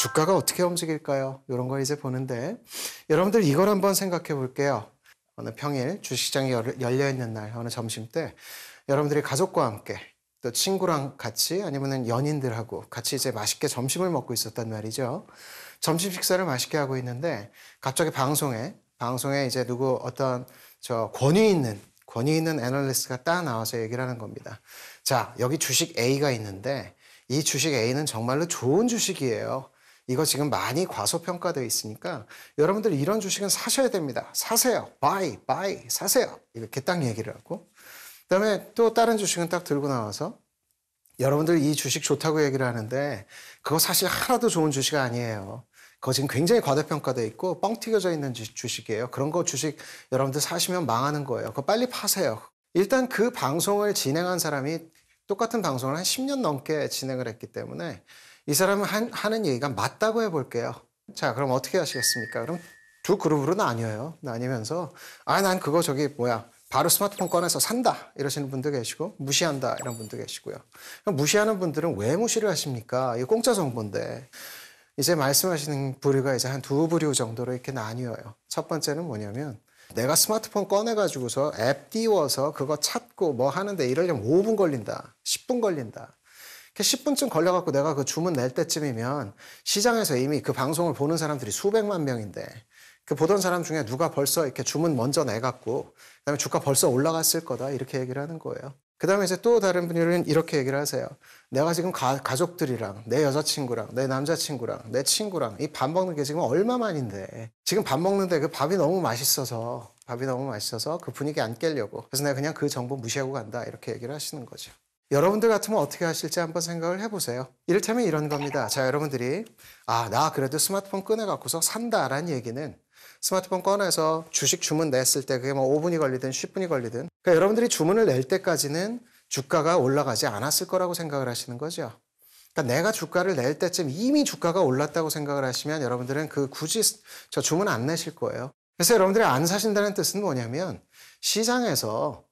주가가 어떻게 움직일까요? 이런 걸 이제 보는데 여러분들 이걸 한번 생각해 볼게요. 어느 평일 주식시장이 열려 있는 날 어느 점심 때 여러분들이 가족과 함께 또 친구랑 같이 아니면 연인들하고 같이 이제 맛있게 점심을 먹고 있었단 말이죠. 점심 식사를 맛있게 하고 있는데 갑자기 방송에 이제 누구 어떤 권위 있는 애널리스트가 딱 나와서 얘기를 하는 겁니다. 자, 여기 주식 A가 있는데 이 주식 A는 정말로 좋은 주식이에요. 이거 지금 많이 과소평가되어 있으니까 여러분들 이런 주식은 사셔야 됩니다. 사세요. buy, 사세요. 이렇게 딱 얘기를 하고 그다음에 또 다른 주식은 딱 들고 나와서 여러분들 이 주식 좋다고 얘기를 하는데 그거 사실 하나도 좋은 주식 아니에요. 그거 지금 굉장히 과대평가되어 있고 뻥 튀겨져 있는 주식이에요. 그런 거 주식 여러분들 사시면 망하는 거예요. 그거 빨리 파세요. 일단 그 방송을 진행한 사람이 똑같은 방송을 한 10년 넘게 진행을 했기 때문에 이 사람은 하는 얘기가 맞다고 해볼게요. 자, 그럼 어떻게 하시겠습니까? 그럼 두 그룹으로 나뉘면서 난 그거 바로 스마트폰 꺼내서 산다 이러시는 분도 계시고 무시한다 이런 분도 계시고요. 그럼 무시하는 분들은 왜 무시를 하십니까? 이거 공짜 정보인데. 이제 말씀하시는 부류가 이제 한 두 부류 정도로 이렇게 나뉘어요. 첫 번째는 뭐냐면 내가 스마트폰 꺼내가지고서 앱 띄워서 그거 찾고 뭐 하는데 이러려면 5분 걸린다. 10분 걸린다. 10분쯤 걸려갖고 내가 그 주문 낼 때쯤이면 시장에서 이미 그 방송을 보는 사람들이 수백만 명인데 그 보던 사람 중에 누가 벌써 이렇게 주문 먼저 내갖고 그다음에 주가 벌써 올라갔을 거다 이렇게 얘기를 하는 거예요. 그 다음에 이제 또 다른 분들은 이렇게 얘기를 하세요. 내가 지금 가족들이랑 내 여자친구랑 내 남자친구랑 내 친구랑 이 밥 먹는 게 지금 얼마만인데 지금 밥 먹는데 그 밥이 너무 맛있어서 그 분위기 안 깨려고 그래서 내가 그냥 그 정보 무시하고 간다 이렇게 얘기를 하시는 거죠. 여러분들 같으면 어떻게 하실지 한번 생각을 해보세요. 이를테면 이런 겁니다. 자, 여러분들이 나 그래도 스마트폰 꺼내갖고서 산다라는 얘기는 스마트폰 꺼내서 주식 주문 냈을 때 그게 뭐 5분이 걸리든 10분이 걸리든 그러니까 여러분들이 주문을 낼 때까지는 주가가 올라가지 않았을 거라고 생각을 하시는 거죠. 그러니까 내가 주가를 낼 때쯤 이미 주가가 올랐다고 생각을 하시면 여러분들은 굳이 저 주문 안 내실 거예요. 그래서 여러분들이 안 사신다는 뜻은 뭐냐면 시장에서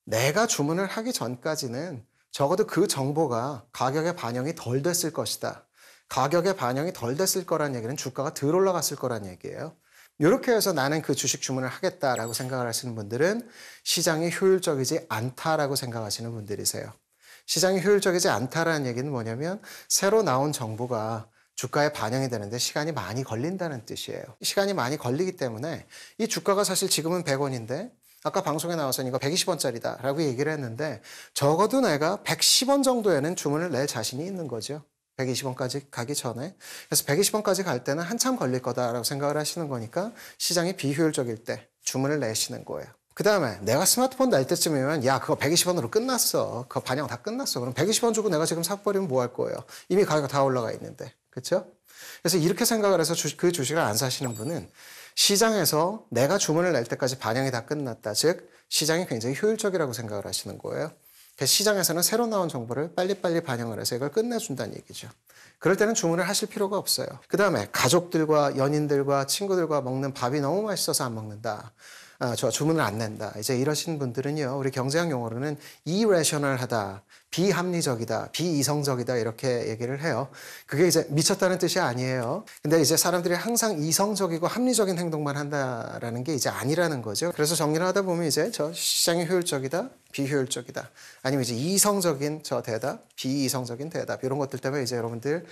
내가 주문을 하기 전까지는 적어도 그 정보가 가격에 반영이 덜 됐을 것이다. 가격에 반영이 덜 됐을 거란 얘기는 주가가 덜 올라갔을 거란 얘기예요. 이렇게 해서 나는 그 주식 주문을 하겠다라고 생각을 하시는 분들은 시장이 효율적이지 않다라고 생각하시는 분들이세요. 시장이 효율적이지 않다라는 얘기는 뭐냐면 새로 나온 정보가 주가에 반영이 되는데 시간이 많이 걸린다는 뜻이에요. 시간이 많이 걸리기 때문에 이 주가가 사실 지금은 100원인데 아까 방송에 나와서 이거 120원짜리다 라고 얘기를 했는데 적어도 내가 110원 정도에는 주문을 낼 자신이 있는 거죠. 120원까지 가기 전에. 그래서 120원까지 갈 때는 한참 걸릴 거다라고 생각을 하시는 거니까 시장이 비효율적일 때 주문을 내시는 거예요. 그 다음에 내가 스마트폰 낼 때쯤이면 그거 120원으로 끝났어. 그거 반영 다 끝났어. 그럼 120원 주고 내가 지금 사버리면 뭐 할 거예요? 이미 가격 다 올라가 있는데. 그렇죠? 그래서 이렇게 생각을 해서 그 주식을 안 사시는 분은 시장에서 내가 주문을 낼 때까지 반영이 다 끝났다. 즉 시장이 굉장히 효율적이라고 생각을 하시는 거예요. 그래서 시장에서는 새로 나온 정보를 빨리빨리 반영을 해서 이걸 끝내준다는 얘기죠. 그럴 때는 주문을 하실 필요가 없어요. 그 다음에 가족들과 연인들과 친구들과 먹는 밥이 너무 맛있어서 안 먹는다. 저 주문을 안 낸다. 이제 이러신 분들은요. 우리 경제학 용어로는 irrational하다. 비합리적이다, 비이성적이다 이렇게 얘기를 해요. 그게 이제 미쳤다는 뜻이 아니에요. 근데 이제 사람들이 항상 이성적이고 합리적인 행동만 한다라는 게 이제 아니라는 거죠. 그래서 정리를 하다 보면 이제 시장이 효율적이다, 비효율적이다. 아니면 이제 이성적인 대답, 비이성적인 대답 이런 것들 때문에 이제 여러분들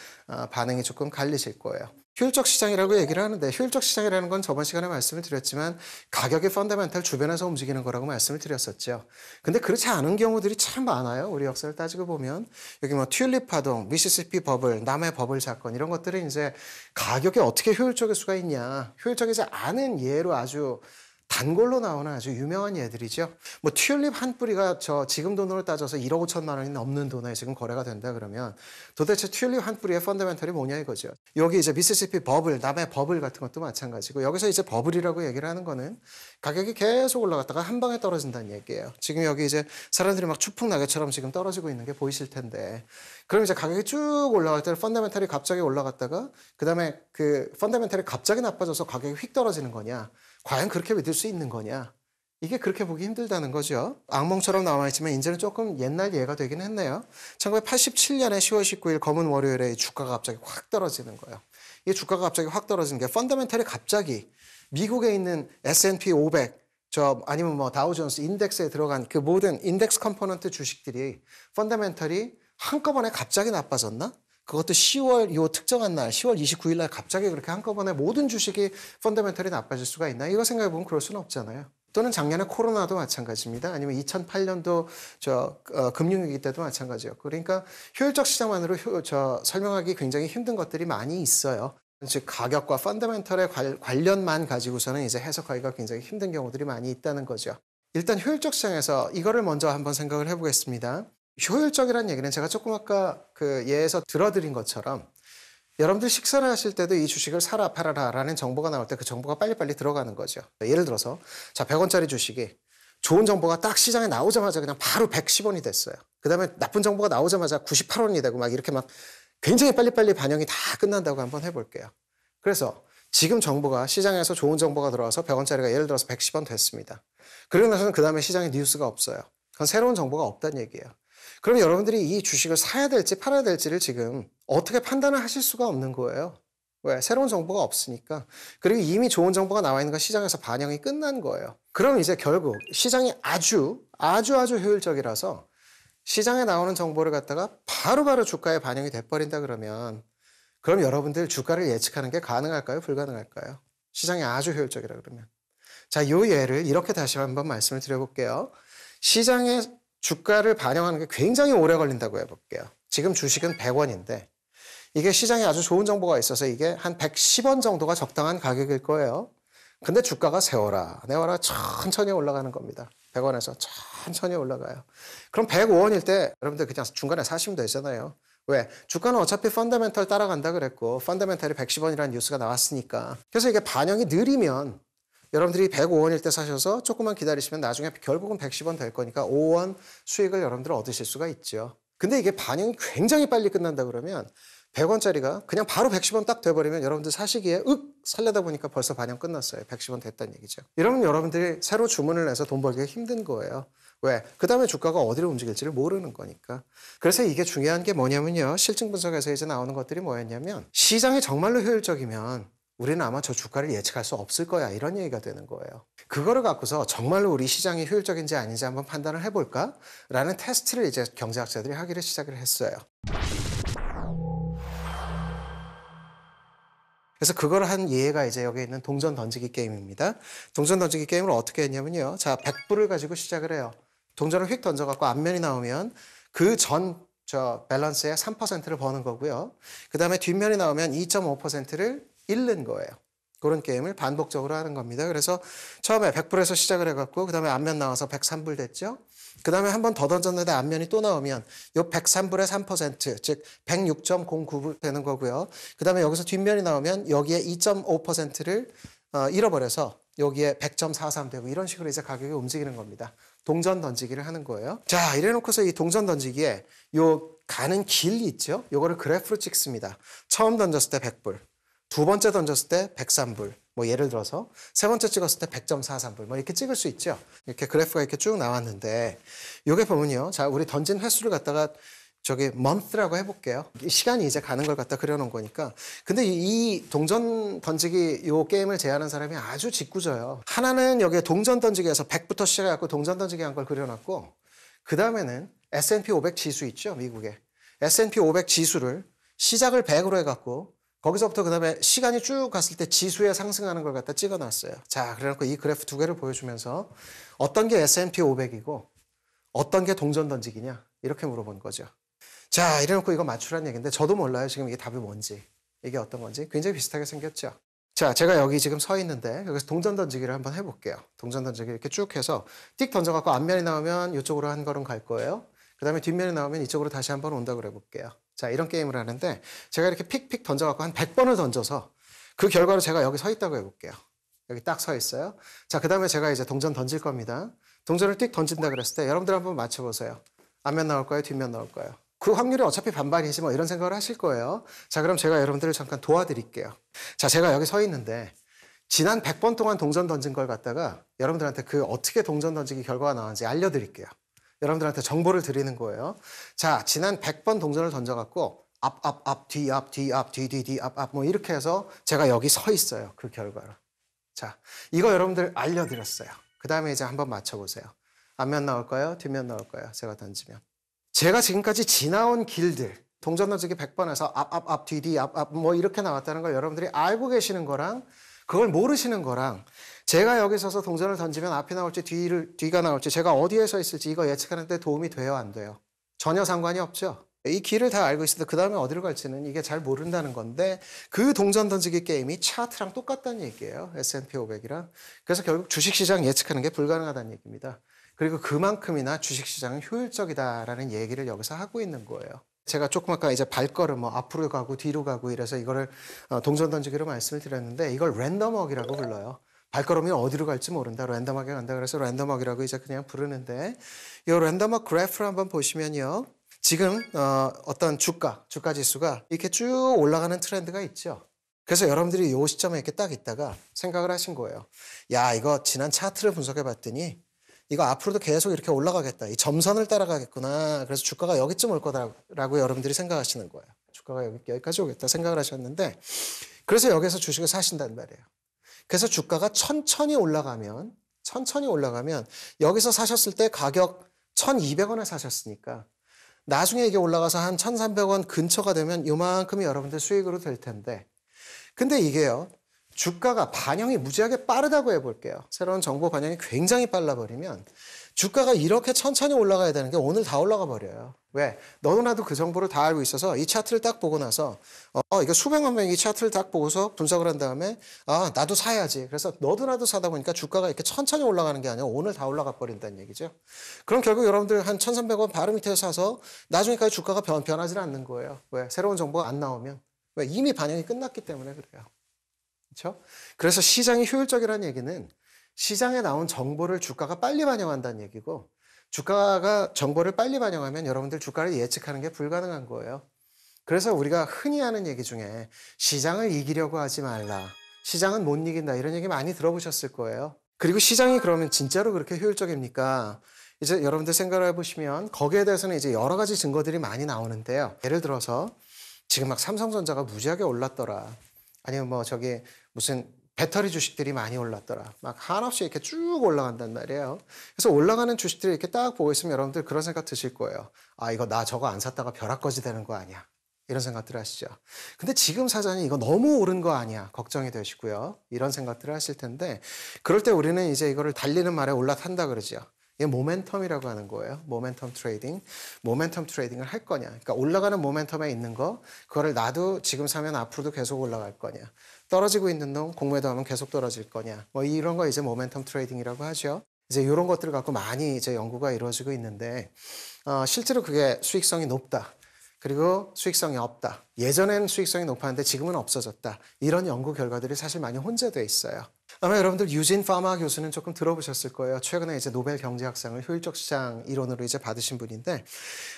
반응이 조금 갈리실 거예요. 효율적 시장이라고 얘기를 하는데 효율적 시장이라는 건 저번 시간에 말씀을 드렸지만 가격의 펀더멘탈 주변에서 움직이는 거라고 말씀을 드렸었죠. 근데 그렇지 않은 경우들이 참 많아요. 우리 역사를 따지고 보면 여기 튤립 파동, 미시시피 버블, 남해 버블 사건 이런 것들은 이제 가격이 어떻게 효율적일 수가 있냐. 효율적이지 않은 예로 아주 단골로 나오는 아주 유명한 예들이죠. 튤립 한 뿌리가 지금 돈으로 따져서 1억 5천만 원이 넘는 돈에 지금 거래가 된다 그러면 도대체 튤립 한 뿌리의 펀더멘털이 뭐냐 이거죠. 여기 이제 미시시피 버블, 남해 버블 같은 것도 마찬가지고 여기서 이제 버블이라고 얘기를 하는 거는 가격이 계속 올라갔다가 한 방에 떨어진다는 얘기예요. 지금 여기 이제 사람들이 막 추풍 낙엽처럼 지금 떨어지고 있는 게 보이실 텐데 그럼 이제 가격이 쭉 올라갈 때 펀더멘털이 갑자기 올라갔다가 그 다음에 그 펀더멘털이 갑자기 나빠져서 가격이 휙 떨어지는 거냐. 과연 그렇게 믿을 수 있는 거냐? 이게 그렇게 보기 힘들다는 거죠. 악몽처럼 남아있지만 이제는 조금 옛날 예가 되긴 했네요. 1987년에 10월 19일 검은 월요일에 주가가 갑자기 확 떨어지는 거예요. 이 주가가 갑자기 확 떨어지는 게 펀더멘털이 갑자기 미국에 있는 S&P 500 아니면 뭐 다우존스 인덱스에 들어간 그 모든 인덱스 컴포넌트 주식들이 펀더멘털이 한꺼번에 갑자기 나빠졌나? 그것도 10월 요 특정한 날 10월 29일 날 갑자기 그렇게 한꺼번에 모든 주식이 펀더멘털이 나빠질 수가 있나? 이거 생각해 보면 그럴 수는 없잖아요. 또는 작년에 코로나도 마찬가지입니다. 아니면 2008년도 금융위기 때도 마찬가지였고. 그러니까 효율적 시장만으로 설명하기 굉장히 힘든 것들이 많이 있어요. 즉 가격과 펀더멘털의 관련만 가지고서는 이제 해석하기가 굉장히 힘든 경우들이 많이 있다는 거죠. 일단 효율적 시장에서 이거를 먼저 한번 생각을 해보겠습니다. 효율적이라는 얘기는 제가 조금 아까 그 예에서 들어드린 것처럼 여러분들 식사를 하실 때도 이 주식을 사라 팔아라 라는 정보가 나올 때 그 정보가 빨리빨리 들어가는 거죠. 예를 들어서 자 100원짜리 주식이 좋은 정보가 딱 시장에 나오자마자 그냥 바로 110원이 됐어요. 그 다음에 나쁜 정보가 나오자마자 98원이 되고 막 이렇게 막 굉장히 빨리빨리 반영이 다 끝난다고 한번 해볼게요. 그래서 지금 정보가 시장에서 좋은 정보가 들어와서 100원짜리가 예를 들어서 110원 됐습니다. 그러고 나서는 그 다음에 시장에 뉴스가 없어요. 그건 새로운 정보가 없다는 얘기예요. 그럼 여러분들이 이 주식을 사야 될지 팔아야 될지를 지금 어떻게 판단을 하실 수가 없는 거예요. 왜? 새로운 정보가 없으니까. 그리고 이미 좋은 정보가 나와 있는 건 시장에서 반영이 끝난 거예요. 그럼 이제 결국 시장이 아주 효율적이라서 시장에 나오는 정보를 갖다가 바로바로 주가에 반영이 돼버린다 그러면 그럼 여러분들 주가를 예측하는 게 가능할까요? 불가능할까요? 시장이 아주 효율적이라 그러면. 자, 이 예를 이렇게 다시 한번 말씀을 드려볼게요. 시장에 주가를 반영하는 게 굉장히 오래 걸린다고 해볼게요. 지금 주식은 100원인데 이게 시장에 아주 좋은 정보가 있어서 이게 한 110원 정도가 적당한 가격일 거예요. 근데 주가가 세워라 내워라 천천히 올라가는 겁니다. 100원에서 천천히 올라가요. 그럼 105원일 때 여러분들 그냥 중간에 사시면 되잖아요. 왜? 주가는 어차피 펀더멘털 따라간다 그랬고 펀더멘털이 110원이라는 뉴스가 나왔으니까. 그래서 이게 반영이 느리면 여러분들이 105원일 때 사셔서 조금만 기다리시면 나중에 결국은 110원 될 거니까 5원 수익을 여러분들 얻으실 수가 있죠. 근데 이게 반영이 굉장히 빨리 끝난다 그러면 100원짜리가 그냥 바로 110원 딱 돼버리면 여러분들 사시기에 살려다 보니까 벌써 반영 끝났어요. 110원 됐다는 얘기죠. 이러면 여러분들이 새로 주문을 내서 돈 벌기가 힘든 거예요. 왜? 그 다음에 주가가 어디로 움직일지를 모르는 거니까. 그래서 이게 중요한 게 뭐냐면요. 실증 분석에서 이제 나오는 것들이 뭐였냐면 시장이 정말로 효율적이면 우리는 아마 저 주가를 예측할 수 없을 거야 이런 얘기가 되는 거예요. 그거를 갖고서 정말로 우리 시장이 효율적인지 아닌지 한번 판단을 해볼까? 라는 테스트를 이제 경제학자들이 하기를 시작을 했어요. 그래서 그걸 한 예가 이제 여기 있는 동전 던지기 게임입니다. 동전 던지기 게임을 어떻게 했냐면요. 자, 100불을 가지고 시작을 해요. 동전을 휙 던져갖고 앞면이 나오면 그 밸런스의 3%를 버는 거고요. 그 다음에 뒷면이 나오면 2.5%를 잃는 거예요. 그런 게임을 반복적으로 하는 겁니다. 그래서 처음에 100불에서 시작을 해갖고 그 다음에 앞면 나와서 103불 됐죠. 그 다음에 한 번 더 던졌는데 앞면이 또 나오면 요 103불의 3%, 즉 106.09불 되는 거고요. 그 다음에 여기서 뒷면이 나오면 여기에 2.5%를 잃어버려서 여기에 100.43 되고 이런 식으로 이제 가격이 움직이는 겁니다. 동전 던지기를 하는 거예요. 자, 이래 놓고서 이 동전 던지기에 요 가는 길이 있죠. 요거를 그래프로 찍습니다. 처음 던졌을 때 100불. 두 번째 던졌을 때 103불, 뭐 예를 들어서 세 번째 찍었을 때 100.43불, 뭐 이렇게 찍을 수 있죠. 이렇게 그래프가 이렇게 쭉 나왔는데 요게 보면요. 자, 우리 던진 횟수를 갖다가 month라고 해볼게요. 시간이 이제 가는 걸 갖다 그려놓은 거니까. 근데 이 동전 던지기 요 게임을 제안한 사람이 아주 짓궂어요. 하나는 여기에 동전 던지기에서 100부터 시작해갖고 동전 던지기 한 걸 그려놨고 그 다음에는 S&P 500 지수 있죠, 미국에. S&P 500 지수를 시작을 100으로 해갖고 거기서부터 그 다음에 시간이 쭉 갔을 때 지수에 상승하는 걸 갖다 찍어놨어요. 자, 그래놓고 이 그래프 두 개를 보여주면서 어떤 게 S&P 500이고 어떤 게 동전 던지기냐 이렇게 물어본 거죠. 자, 이래놓고 이거 맞추라는 얘기인데 저도 몰라요. 지금 이게 답이 뭔지. 이게 어떤 건지. 굉장히 비슷하게 생겼죠. 자, 제가 여기 지금 서 있는데 여기서 동전 던지기를 한번 해볼게요. 동전 던지기 이렇게 쭉 해서 띡 던져갖고 앞면이 나오면 이쪽으로 한 걸음 갈 거예요. 그 다음에 뒷면이 나오면 이쪽으로 다시 한번 온다고 그래볼게요. 자, 이런 게임을 하는데 제가 이렇게 픽픽 던져갖고 한 100번을 던져서 그 결과로 제가 여기 서 있다고 해볼게요. 여기 딱 서 있어요. 자, 그 다음에 제가 이제 동전 던질 겁니다. 동전을 띡 던진다 그랬을 때 여러분들 한번 맞춰보세요. 앞면 나올 거예요? 뒷면 나올 거예요? 그 확률이 어차피 반반이지 뭐 이런 생각을 하실 거예요. 자, 그럼 제가 여러분들을 잠깐 도와드릴게요. 자, 제가 여기 서 있는데 지난 100번 동안 동전 던진 걸 갖다가 여러분들한테 그 어떻게 동전 던지기 결과가 나왔는지 알려드릴게요. 여러분들한테 정보를 드리는 거예요. 자, 지난 100번 동전을 던져갖고 앞, 뒤, 앞, 뒤, 앞, 뒤, 앞, 뭐 이렇게 해서 제가 여기 서 있어요. 그 결과로. 자, 이거 여러분들 알려드렸어요. 그 다음에 이제 한번 맞춰보세요. 앞면 나올까요? 뒷면 나올까요? 제가 던지면. 제가 지금까지 지나온 길들, 동전 던지기 100번에서 앞, 뒤, 앞, 뭐 이렇게 나왔다는 걸 여러분들이 알고 계시는 거랑 그걸 모르시는 거랑 제가 여기 서서 동전을 던지면 앞이 나올지 뒤가 나올지 제가 어디에 서 있을지 이거 예측하는 데 도움이 돼요, 안 돼요? 전혀 상관이 없죠. 이 길을 다 알고 있어도 그 다음에 어디로 갈지는 이게 잘 모른다는 건데 그 동전 던지기 게임이 차트랑 똑같다는 얘기예요. S&P 500이랑. 그래서 결국 주식시장 예측하는 게 불가능하다는 얘기입니다. 그리고 그만큼이나 주식시장은 효율적이다라는 얘기를 여기서 하고 있는 거예요. 제가 조금 아까 이제 발걸음 뭐 앞으로 가고 뒤로 가고 이래서 이거를 동전 던지기로 말씀을 드렸는데 이걸 랜덤워크라고 불러요. 발걸음이 어디로 갈지 모른다. 랜덤하게 간다. 그래서 랜덤워크라고 이제 그냥 부르는데 이 랜덤워크 그래프를 한번 보시면요. 지금 어떤 주가 지수가 이렇게 쭉 올라가는 트렌드가 있죠. 그래서 여러분들이 이 시점에 이렇게 딱 있다가 생각을 하신 거예요. 야, 이거 지난 차트를 분석해 봤더니 이거 앞으로도 계속 이렇게 올라가겠다. 이 점선을 따라가겠구나. 그래서 주가가 여기쯤 올 거다라고 여러분들이 생각하시는 거예요. 주가가 여기까지 오겠다 생각을 하셨는데 그래서 여기서 주식을 사신단 말이에요. 그래서 주가가 천천히 올라가면 여기서 사셨을 때 가격 1,200원에 사셨으니까 나중에 이게 올라가서 한 1,300원 근처가 되면 요만큼이 여러분들 수익으로 될 텐데 근데 이게요. 주가가 반영이 무지하게 빠르다고 해볼게요. 새로운 정보 반영이 굉장히 빨라버리면 주가가 이렇게 천천히 올라가야 되는 게 오늘 다 올라가 버려요. 왜? 너도 나도 그 정보를 다 알고 있어서 이 차트를 딱 보고 나서 이거 수백만 명이 이 차트를 딱 보고서 분석을 한 다음에 나도 사야지. 그래서 너도 나도 사다 보니까 주가가 이렇게 천천히 올라가는 게 아니라 오늘 다 올라가 버린다는 얘기죠. 그럼 결국 여러분들 한 1,300원 바로 밑에 사서 나중에까지 주가가 변하지 않는 거예요. 왜? 새로운 정보가 안 나오면. 왜? 이미 반영이 끝났기 때문에 그래요. 그렇죠? 그래서 시장이 효율적이라는 얘기는 시장에 나온 정보를 주가가 빨리 반영한다는 얘기고 주가가 정보를 빨리 반영하면 여러분들 주가를 예측하는 게 불가능한 거예요. 그래서 우리가 흔히 하는 얘기 중에 시장을 이기려고 하지 말라. 시장은 못 이긴다. 이런 얘기 많이 들어보셨을 거예요. 그리고 시장이 그러면 진짜로 그렇게 효율적입니까? 이제 여러분들 생각을 해보시면 거기에 대해서는 이제 여러 가지 증거들이 많이 나오는데요. 예를 들어서 지금 막 삼성전자가 무지하게 올랐더라. 아니면 뭐 저기 무슨 배터리 주식들이 많이 올랐더라. 막 한없이 이렇게 쭉 올라간단 말이에요. 그래서 올라가는 주식들을 이렇게 딱 보고 있으면 여러분들 그런 생각 드실 거예요. 이거 나 저거 안 샀다가 벼락거지 되는 거 아니야. 이런 생각들 하시죠. 근데 지금 사자니 이거 너무 오른 거 아니야. 걱정이 되시고요. 이런 생각들을 하실 텐데 그럴 때 우리는 이제 이거를 달리는 말에 올라탄다 그러죠. 이게 모멘텀이라고 하는 거예요. 모멘텀 트레이딩. 모멘텀 트레이딩을 할 거냐. 그러니까 올라가는 모멘텀에 있는 거 그거를 나도 지금 사면 앞으로도 계속 올라갈 거냐. 떨어지고 있는 놈 공매도 하면 계속 떨어질 거냐. 뭐 이런 거 이제 모멘텀 트레이딩이라고 하죠. 이제 이런 것들을 갖고 많이 이제 연구가 이루어지고 있는데 실제로 그게 수익성이 높다. 그리고 수익성이 없다. 예전엔 수익성이 높았는데 지금은 없어졌다. 이런 연구 결과들이 사실 많이 혼재되어 있어요. 아마 여러분들 유진 파마 교수는 조금 들어보셨을 거예요. 최근에 이제 노벨 경제학상을 효율적 시장 이론으로 이제 받으신 분인데,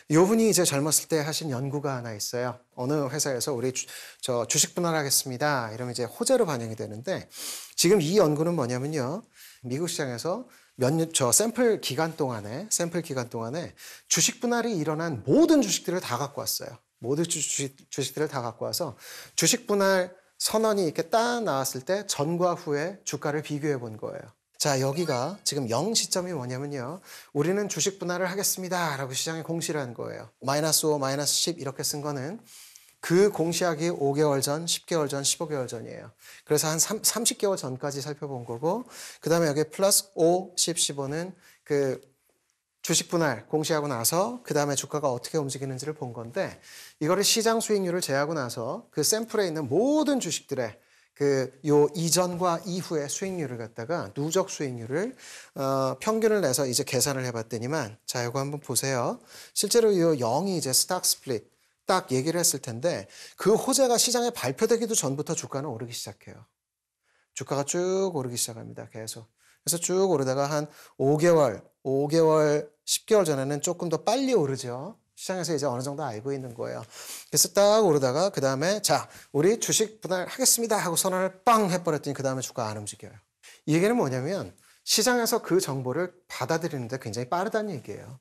이 분이 이제 젊었을 때 하신 연구가 하나 있어요. 어느 회사에서 우리 주식 분할하겠습니다. 이러면 이제 호재로 반영이 되는데, 지금 이 연구는 뭐냐면요. 미국 시장에서 샘플 기간 동안에 주식 분할이 일어난 모든 주식들을 다 갖고 왔어요. 모든 주식들을 다 갖고 와서 주식 분할 선언이 이렇게 딱 나왔을 때 전과 후에 주가를 비교해 본 거예요. 자, 여기가 지금 0 시점이 뭐냐면요. 우리는 주식 분할을 하겠습니다. 라고 시장에 공시를 한 거예요. -5, -10 이렇게 쓴 거는 그 공시하기 5개월 전, 10개월 전, 15개월 전이에요. 그래서 한 30개월 전까지 살펴본 거고, 그 다음에 여기 플러스 5, 10, 15는 그 주식 분할 공시하고 나서 그 다음에 주가가 어떻게 움직이는지를 본 건데, 이거를 시장 수익률을 제하고 나서 그 샘플에 있는 모든 주식들의 요 이전과 이후의 수익률을 갖다가 누적 수익률을 평균을 내서 이제 계산을 해봤더니만, 자, 이거 한번 보세요. 실제로 요 0이 이제 스탁 스플릿 딱 얘기를 했을 텐데, 그 호재가 시장에 발표되기도 전부터 주가는 오르기 시작해요. 주가가 쭉 오르기 시작합니다. 계속. 그래서 쭉 오르다가 한 5개월, 10개월 전에는 조금 더 빨리 오르죠. 시장에서 이제 어느 정도 알고 있는 거예요. 그래서 딱 오르다가 그 다음에 자, 우리 주식 분할하겠습니다 하고 선언을 빵 해버렸더니 그 다음에 주가 안 움직여요. 이 얘기는 뭐냐면 시장에서 그 정보를 받아들이는데 굉장히 빠르다는 얘기예요.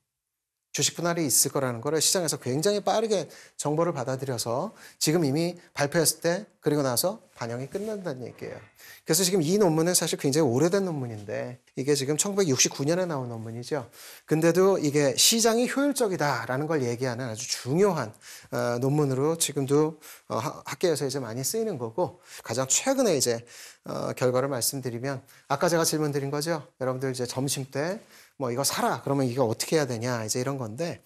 주식 분할이 있을 거라는 거를 시장에서 굉장히 빠르게 정보를 받아들여서 지금 이미 발표했을 때 그리고 나서 반영이 끝난다는 얘기예요. 그래서 지금 이 논문은 사실 굉장히 오래된 논문인데 이게 지금 1969년에 나온 논문이죠. 근데도 이게 시장이 효율적이다라는 걸 얘기하는 아주 중요한 논문으로 지금도 학계에서 이제 많이 쓰이는 거고 가장 최근에 이제 결과를 말씀드리면 아까 제가 질문 드린 거죠. 여러분들 이제 점심 때 뭐 이거 사라 그러면 이거 어떻게 해야 되냐 이제 이런 건데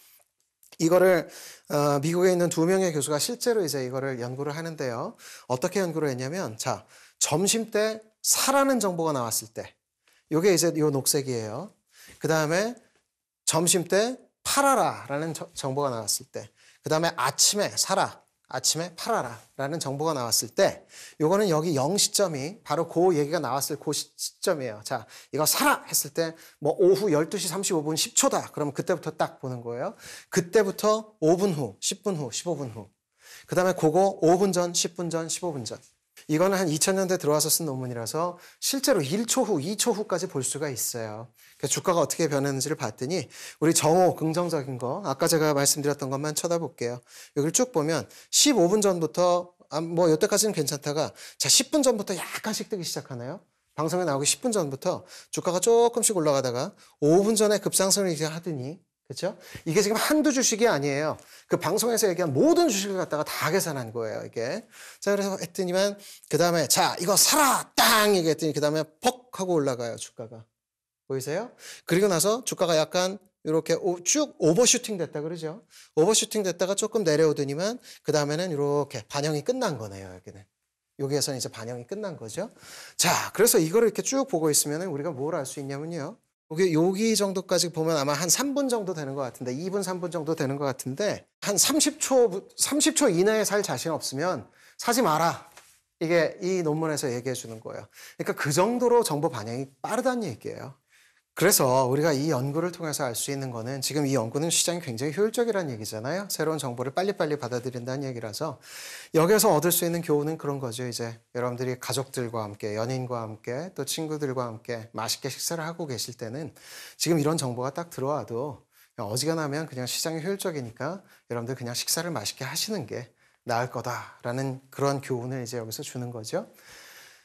이거를 미국에 있는 2명의 교수가 실제로 이제 이거를 연구를 하는데요. 어떻게 연구를 했냐면 자 점심 때 사라는 정보가 나왔을 때 이게 이제 요 녹색이에요. 그 다음에 점심 때 팔아라라는 정보가 나왔을 때 그 다음에 아침에 사라 아침에 팔아라라는 정보가 나왔을 때 요거는 여기 0시점이 바로 그 얘기가 나왔을 그 시점이에요. 자, 이거 사라 했을 때 뭐 오후 12시 35분 10초다. 그러면 그때부터 딱 보는 거예요. 그때부터 5분 후, 10분 후, 15분 후. 그다음에 그거 5분 전, 10분 전, 15분 전. 이거는 한 2000년대 들어와서 쓴 논문이라서 실제로 1초 후, 2초 후까지 볼 수가 있어요. 그래서 주가가 어떻게 변했는지를 봤더니 우리 정오 긍정적인 거 아까 제가 말씀드렸던 것만 쳐다볼게요. 여기를 쭉 보면 15분 전부터 뭐 이때까지는 괜찮다가 자 10분 전부터 약간씩 뜨기 시작하나요? 방송에 나오기 10분 전부터 주가가 조금씩 올라가다가 5분 전에 급상승을 이제 하더니 그렇죠? 이게 지금 한두 주식이 아니에요. 그 방송에서 얘기한 모든 주식을 갖다가 다 계산한 거예요, 이게. 자, 그래서 했더니만 그 다음에 자, 이거 사라! 땅! 얘기했더니 그 다음에 퍽 하고 올라가요, 주가가. 보이세요? 그리고 나서 주가가 약간 이렇게 쭉 오버슈팅 됐다 그러죠? 오버슈팅 됐다가 조금 내려오더니만 그 다음에는 이렇게 반영이 끝난 거네요, 여기는. 여기에서는 이제 반영이 끝난 거죠. 자, 그래서 이거를 이렇게 쭉 보고 있으면 우리가 뭘 알 수 있냐면요. 여기 정도까지 보면 아마 한 3분 정도 되는 것 같은데 2분, 3분 정도 되는 것 같은데 한 30초 이내에 살 자신 없으면 사지 마라. 이게 이 논문에서 얘기해 주는 거예요. 그러니까 그 정도로 정보 반영이 빠르다는 얘기예요. 그래서 우리가 이 연구를 통해서 알 수 있는 거는 지금 이 연구는 시장이 굉장히 효율적이라는 얘기잖아요. 새로운 정보를 빨리빨리 받아들인다는 얘기라서 여기서 얻을 수 있는 교훈은 그런 거죠. 이제 여러분들이 가족들과 함께, 연인과 함께, 또 친구들과 함께 맛있게 식사를 하고 계실 때는 지금 이런 정보가 딱 들어와도 어지간하면 그냥 시장이 효율적이니까 여러분들 그냥 식사를 맛있게 하시는 게 나을 거다라는 그런 교훈을 이제 여기서 주는 거죠.